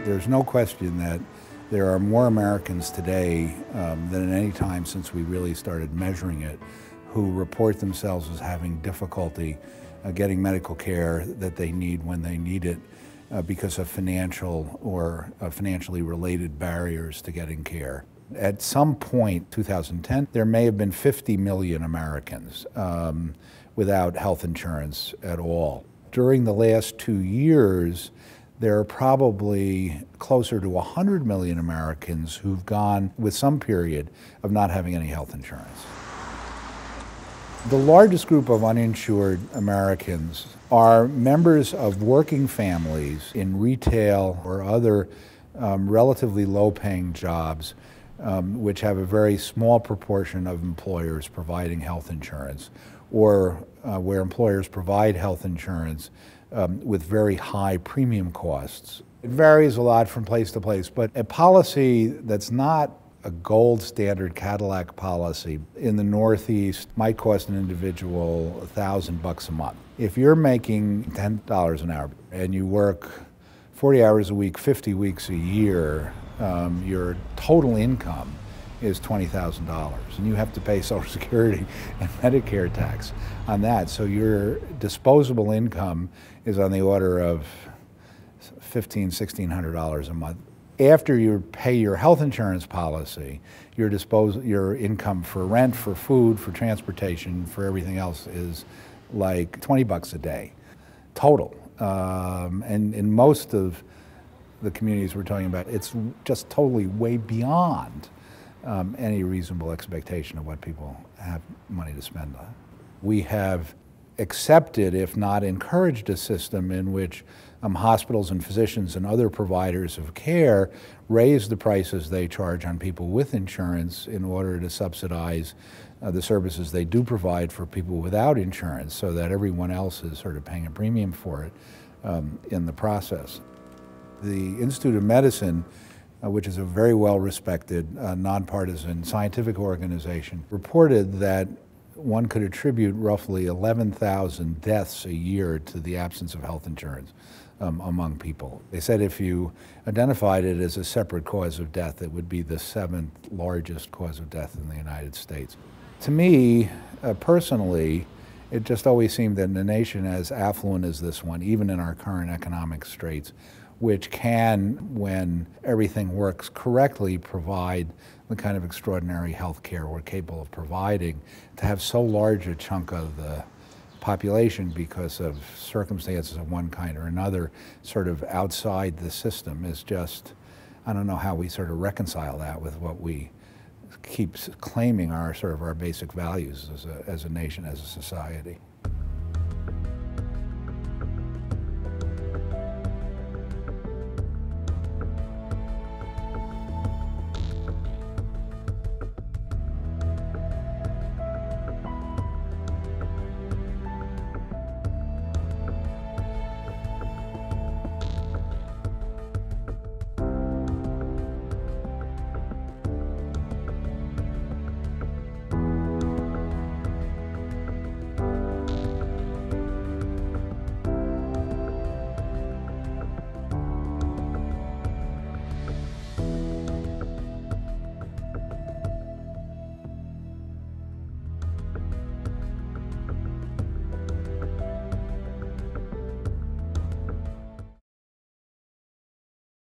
There's no question that there are more Americans today than at any time since we really started measuring it who report themselves as having difficulty getting medical care that they need when they need it because of financial or financially related barriers to getting care. At some point, 2010, there may have been 50 million Americans without health insurance at all. During the last 2 years, there are probably closer to 100 million Americans who've gone with some period of not having any health insurance. The largest group of uninsured Americans are members of working families in retail or other relatively low-paying jobs, which have a very small proportion of employers providing health insurance, or where employers provide health insurance with very high premium costs. It varies a lot from place to place, but a policy that's not a gold standard Cadillac policy in the Northeast might cost an individual $1,000 a month. If you're making $10 an hour and you work 40 hours a week, 50 weeks a year, your total income is $20,000, and you have to pay Social Security and Medicare tax on that. So your disposable income is on the order of $1,500, $1,600 a month. After you pay your health insurance policy, your income for rent, for food, for transportation, for everything else is like $20 a day, total. And in most of the communities we're talking about, it's just totally way beyond any reasonable expectation of what people have money to spend on. We have accepted, if not encouraged, a system in which hospitals and physicians and other providers of care raise the prices they charge on people with insurance in order to subsidize the services they do provide for people without insurance, so that everyone else is sort of paying a premium for it in the process. The Institute of Medicine, which is a very well-respected, nonpartisan scientific organization, reported that one could attribute roughly 11,000 deaths a year to the absence of health insurance among people. They said if you identified it as a separate cause of death, it would be the 7th largest cause of death in the United States. To me, personally, it just always seemed that in a nation as affluent as this one, even in our current economic straits, which can, when everything works correctly, provide the kind of extraordinary health care we're capable of providing, to have so large a chunk of the population, because of circumstances of one kind or another, sort of outside the system is just, I don't know how we sort of reconcile that with what we keep claiming are sort of our basic values as a nation, as a society.